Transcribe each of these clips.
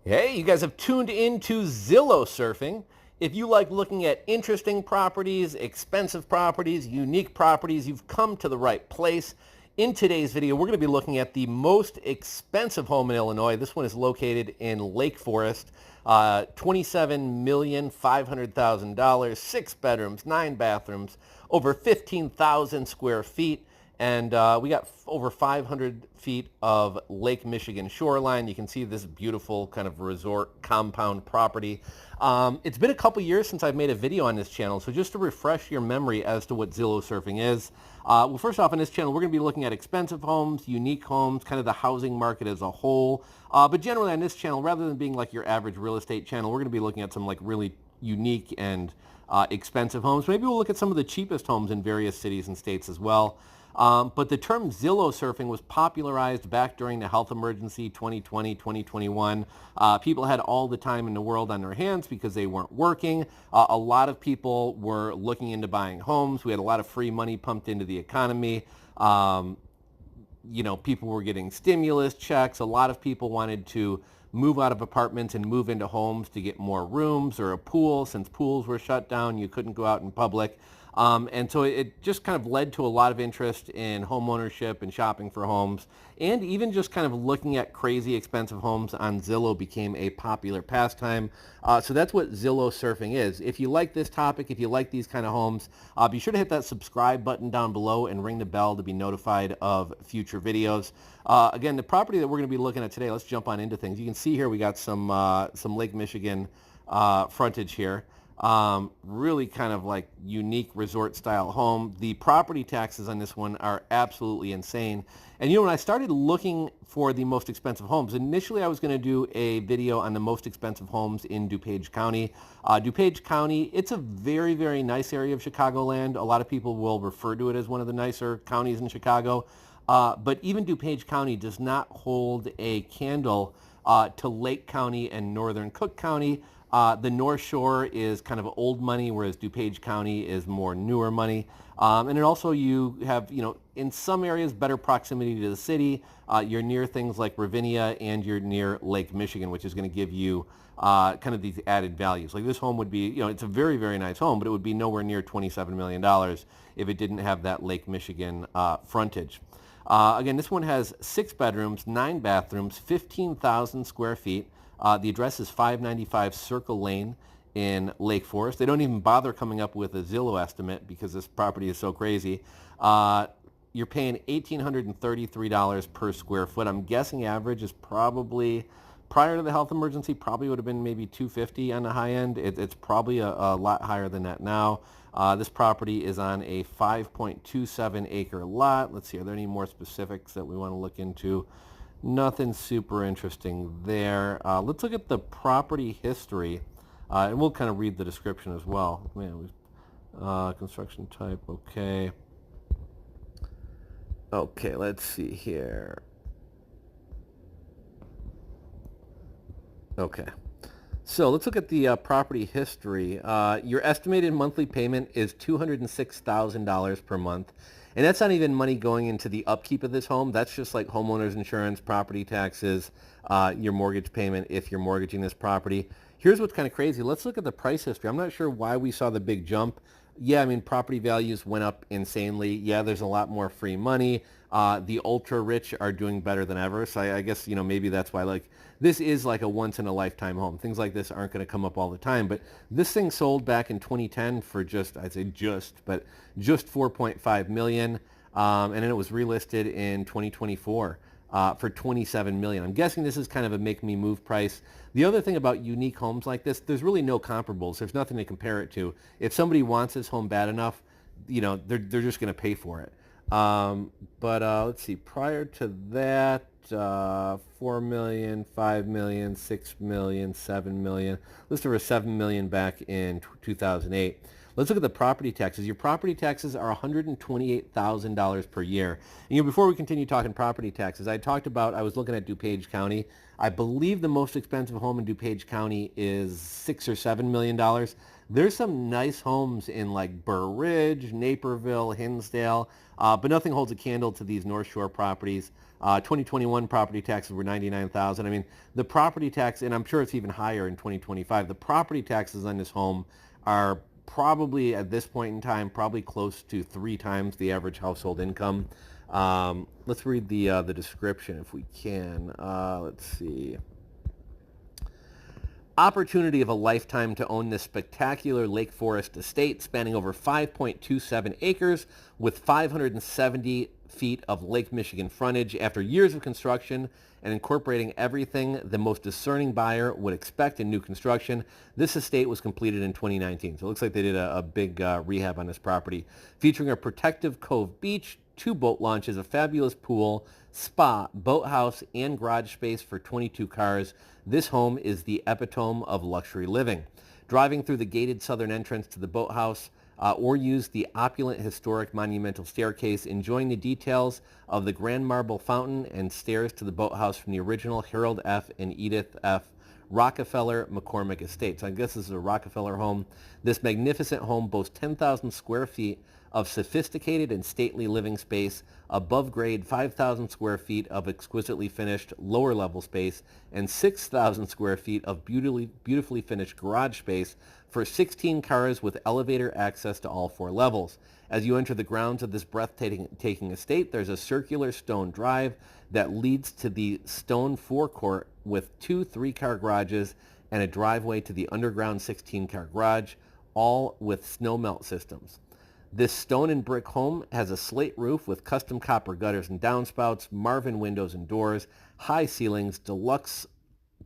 Hey, you guys have tuned in to Zillow surfing. If you like looking at interesting properties, expensive properties, unique properties, you've come to the right place. In today's video, we're going to be looking at the most expensive home in Illinois. This one is located in Lake Forest, $27,500,000, 6 bedrooms, 9 bathrooms, over 15,000 square feet. And we got over 500 feet of Lake Michigan shoreline. You can see this beautiful kind of resort compound property. It's been a couple years since I've made a video on this channel, so just to refresh your memory as to what Zillow surfing is. Well, first off, on this channel, we're going to be looking at expensive homes, unique homes, kind of the housing market as a whole. But generally on this channel, rather than being like your average real estate channel, we're going to be looking at some like really unique and expensive homes. Maybe we'll look at some of the cheapest homes in various cities and states as well. But the term Zillow surfing was popularized back during the health emergency 2020, 2021. People had all the time in the world on their hands because they weren't working. A lot of people were looking into buying homes. We had a lot of free money pumped into the economy. People were getting stimulus checks. A lot of people wanted to move out of apartments and move into homes to get more rooms or a pool. Since pools were shut down, you couldn't go out in public. And so it just kind of led to a lot of interest in home ownership and shopping for homes, and even just kind of looking at crazy expensive homes on Zillow became a popular pastime. So that's what Zillow surfing is. If you like this topic, if you like these kind of homes, be sure to hit that subscribe button down below and ring the bell to be notified of future videos. Again, the property that we're going to be looking at today, let's jump on into things. You can see here we got some Lake Michigan frontage here. Really kind of like unique resort style home. The property taxes on this one are absolutely insane. And when I started looking for the most expensive homes, initially I was going to do a video on the most expensive homes in DuPage County. DuPage County, it's a very, very nice area of Chicagoland. A lot of people will refer to it as one of the nicer counties in Chicago. But even DuPage County does not hold a candle to Lake County and Northern Cook County. The North Shore is kind of old money, whereas DuPage County is more newer money. And then also you have, in some areas, better proximity to the city. You're near things like Ravinia, and you're near Lake Michigan, which is going to give you kind of these added values. Like this home would be, it's a very, very nice home, but it would be nowhere near $27 million if it didn't have that Lake Michigan frontage. Again, this one has 6 bedrooms, 9 bathrooms, 15,000 square feet. The address is 595 Circle Lane in Lake Forest. They don't even bother coming up with a Zillow estimate because this property is so crazy. You're paying $1,833 per square foot. I'm guessing average is probably, prior to the health emergency, probably would have been maybe $250 on the high end. It's probably a lot higher than that now. This property is on a 5.27 acre lot. Let's see, are there any more specifics that we want to look into? Nothing super interesting there. Let's look at the property history, and we'll kind of read the description as well. Man, construction type, okay. Okay, let's see here. Okay, so let's look at the property history. Your estimated monthly payment is $206,000 per month. And that's not even money going into the upkeep of this home. That's just like homeowner's insurance, property taxes, your mortgage payment if you're mortgaging this property. Here's what's kind of crazy. Let's look at the price history. I'm not sure why we saw the big jump. Yeah, I mean, property values went up insanely. Yeah, there's a lot more free money. The ultra rich are doing better than ever. So I guess, maybe that's why, like, this is like a once in a lifetime home. Things like this aren't going to come up all the time. But this thing sold back in 2010 for just 4.5 million. And then it was relisted in 2024 for 27 million. I'm guessing this is kind of a make me move price. The other thing about unique homes like this, there's really no comparables. There's nothing to compare it to. If somebody wants this home bad enough, they're just going to pay for it. But let's see, prior to that, 4 million, 5 million, 6 million, 7 million. Listed for 7 million back in 2008. Let's look at the property taxes. Your property taxes are $128,000 per year. And before we continue talking property taxes, I was looking at DuPage County. I believe the most expensive home in DuPage County is $6 or $7 million. There's some nice homes in like Burr Ridge, Naperville, Hinsdale, but nothing holds a candle to these North Shore properties. 2021 property taxes were 99,000. I mean, the property tax, and I'm sure it's even higher in 2025. The property taxes on this home are probably at this point in time probably close to 3 times the average household income. Let's read the description if we can. Let's see. Opportunity of a lifetime to own this spectacular Lake Forest estate spanning over 5.27 acres with 570 feet of Lake Michigan frontage. After years of construction and incorporating everything the most discerning buyer would expect in new construction, this estate was completed in 2019. So it looks like they did a big rehab on this property, featuring a protective cove beach, 2 boat launches, a fabulous pool, spa, boathouse, and garage space for 22 cars. This home is the epitome of luxury living. Driving through the gated southern entrance to the boathouse, or use the opulent historic monumental staircase, enjoying the details of the grand marble fountain and stairs to the boathouse from the original Harold F. and Edith F. Rockefeller McCormick estate. So I guess this is a Rockefeller home. This magnificent home boasts 10,000 square feet of sophisticated and stately living space, above grade 5,000 square feet of exquisitely finished lower level space, and 6,000 square feet of beautifully finished garage space for 16 cars with elevator access to all 4 levels. As you enter the grounds of this breathtaking estate, there's a circular stone drive that leads to the stone forecourt with 2 3-car garages and a driveway to the underground 16-car garage, all with snow melt systems. This stone and brick home has a slate roof with custom copper gutters and downspouts, Marvin windows and doors, high ceilings, deluxe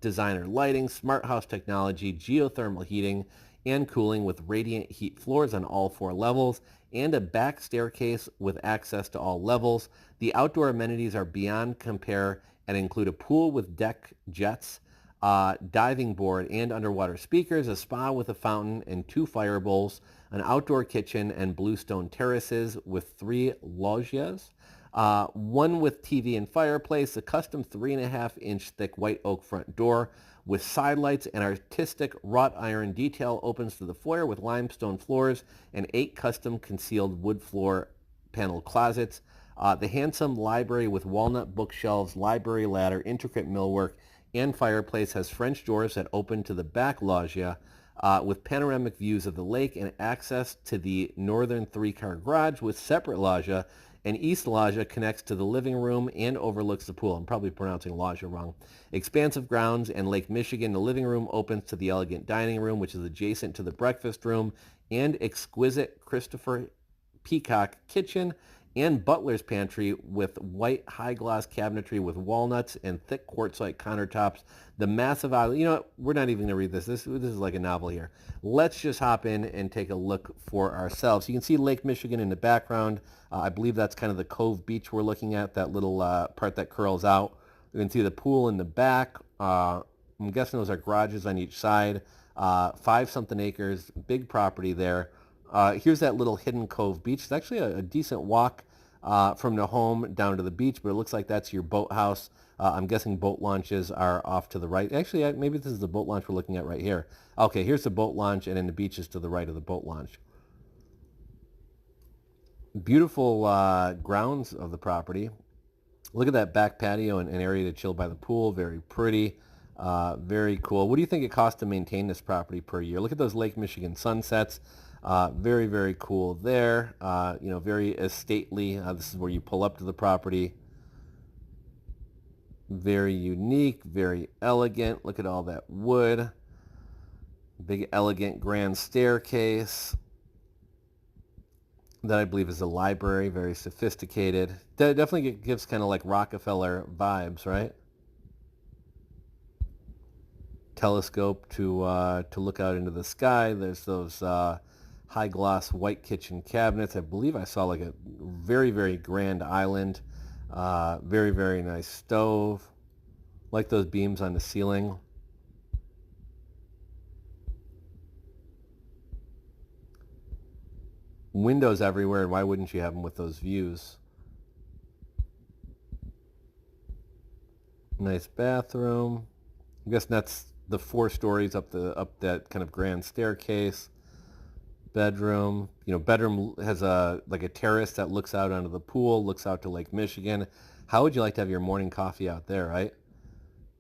designer lighting, smart house technology, geothermal heating and cooling with radiant heat floors on all 4 levels, and a back staircase with access to all levels. The outdoor amenities are beyond compare and include a pool with deck jets, diving board and underwater speakers, a spa with a fountain and 2 fire bowls, an outdoor kitchen and bluestone terraces with 3 loggias, 1 with TV and fireplace, a custom 3.5-inch thick white oak front door with sidelights and artistic wrought iron detail opens to the foyer with limestone floors and 8 custom concealed wood floor panel closets. The handsome library with walnut bookshelves, library ladder, intricate millwork, and fireplace has French doors that open to the back loggia with panoramic views of the lake and access to the northern 3-car garage with separate loggia. And east loggia connects to the living room and overlooks the pool. I'm probably pronouncing loggia wrong. Expansive grounds and Lake Michigan. The living room opens to the elegant dining room, which is adjacent to the breakfast room, and exquisite Christopher Peacock kitchen and butler's pantry with white high gloss cabinetry with walnuts and thick quartzite countertops. The massive island. You know what? We're not even going to read this. This is like a novel here. Let's just hop in and take a look for ourselves. You can see Lake Michigan in the background. I believe that's kind of the Cove Beach we're looking at, that little part that curls out. You can see the pool in the back. I'm guessing those are garages on each side. 5-something acres, big property there. Here's that little hidden Cove Beach. It's actually a decent walk from the home down to the beach, but it looks like that's your boathouse. I'm guessing boat launches are off to the right. Actually, maybe this is the boat launch we're looking at right here. Okay, here's the boat launch, and then the beach is to the right of the boat launch. Beautiful grounds of the property. Look at that back patio and an area to chill by the pool. Very pretty. Very cool. What do you think it costs to maintain this property per year? Look at those Lake Michigan sunsets. Very, very cool there. Very stately. This is where you pull up to the property. Very unique, very elegant. Look at all that wood. Big, elegant, grand staircase. That I believe is a library, very sophisticated. Definitely gives kind of like Rockefeller vibes, right? Telescope to look out into the sky. There's those high gloss white kitchen cabinets. I believe I saw like a very, very grand island. Very, very nice stove. Like those beams on the ceiling. Windows everywhere, and why wouldn't you have them with those views? Nice bathroom. I'm guessing that's the 4 stories up that kind of grand staircase. bedroom. You know, bedroom has a like a terrace that looks out onto the pool, looks out to Lake Michigan. How would you like to have your morning coffee out there, right?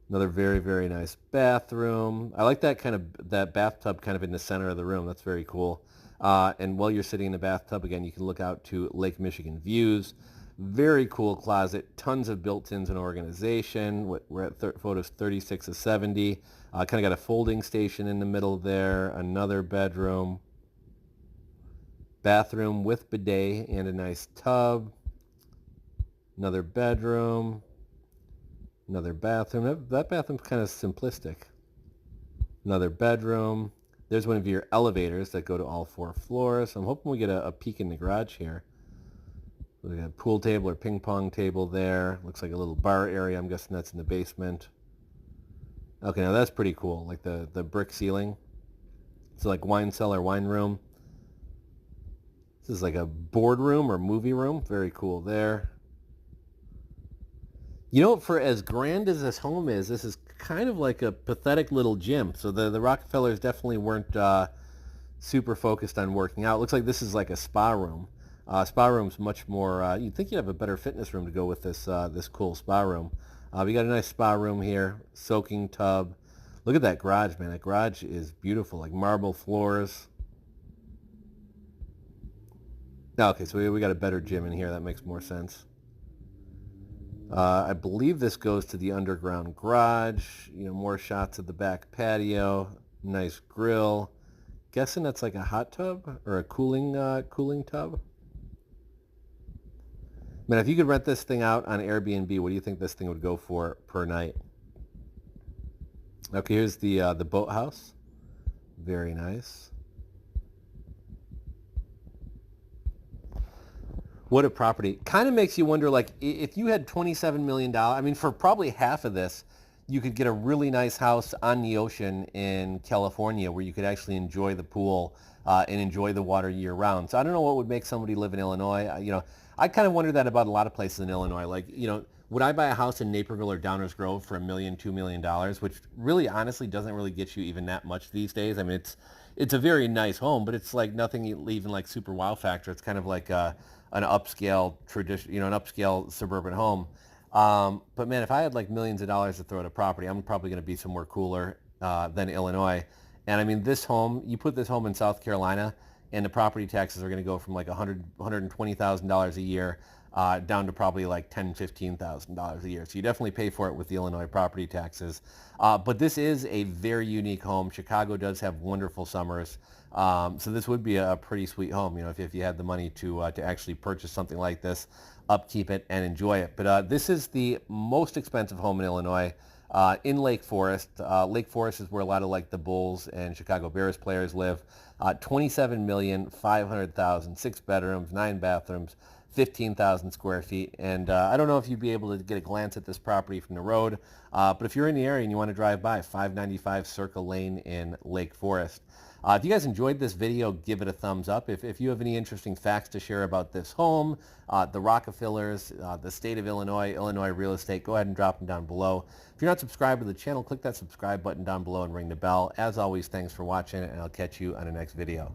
Another very, very nice bathroom. I like that kind of that bathtub kind of in the center of the room. That's very cool. And while you're sitting in the bathtub, again, you can look out to Lake Michigan views. Very cool closet. Tons of built-ins and organization. We're at photos 36 of 70. Kind of got a folding station in the middle there. Another bedroom. Bathroom with bidet and a nice tub. Another bedroom. Another bathroom. That bathroom's kind of simplistic. Another bedroom. There's one of your elevators that go to all 4 floors. I'm hoping we get a peek in the garage here. We got a pool table or ping pong table there. Looks like a little bar area. I'm guessing that's in the basement. Okay, now that's pretty cool. Like the brick ceiling. It's like wine cellar, wine room. This is like a boardroom or movie room. Very cool there. You know, for as grand as this home is, this is kind of like a pathetic little gym. So the Rockefellers definitely weren't super focused on working out. It looks like this is like a spa room. Spa room's much more, you'd think you'd have a better fitness room to go with this cool spa room. We got a nice spa room here, soaking tub. Look at that garage, man. That garage is beautiful, like marble floors. Okay, so we got a better gym in here. That makes more sense. I believe this goes to the underground garage. You know, more shots of the back patio. Nice grill. Guessing that's like a hot tub or a cooling tub. Man, if you could rent this thing out on Airbnb, what do you think this thing would go for per night? Okay, here's the boathouse. Very nice. What a property. Kind of makes you wonder, like, if you had $27 million, I mean, for probably half of this, you could get a really nice house on the ocean in California where you could actually enjoy the pool and enjoy the water year round. So I don't know what would make somebody live in Illinois. You know, I kind of wonder that about a lot of places in Illinois. Like, you know, would I buy a house in Naperville or Downers Grove for $1 million, $2 million, which really honestly doesn't really get you even that much these days. I mean, it's a very nice home, but it's like nothing even like super wow factor. It's kind of like an upscale tradition, you know, an upscale suburban home. But man, if I had like millions of dollars to throw at a property, I'm probably going to be somewhere cooler than Illinois. And I mean, this home, you put this home in South Carolina, and the property taxes are going to go from like $120,000 a year down to probably like $10,000, $15,000 a year. So you definitely pay for it with the Illinois property taxes. But this is a very unique home. Chicago does have wonderful summers. So this would be a pretty sweet home, you know, if you had the money to actually purchase something like this, upkeep it, and enjoy it. But this is the most expensive home in Illinois. In Lake Forest. Lake Forest is where a lot of like the Bulls and Chicago Bears players live. 27,500,000, 6 bedrooms, 9 bathrooms, 15,000 square feet. And I don't know if you'd be able to get a glance at this property from the road, but if you're in the area and you want to drive by, 595 Circle Lane in Lake Forest. If you guys enjoyed this video, give it a thumbs up. If you have any interesting facts to share about this home, the Rockefellers, the state of Illinois, Illinois real estate, go ahead and drop them down below. If you're not subscribed to the channel, click that subscribe button down below and ring the bell. As always, thanks for watching, and I'll catch you on the next video.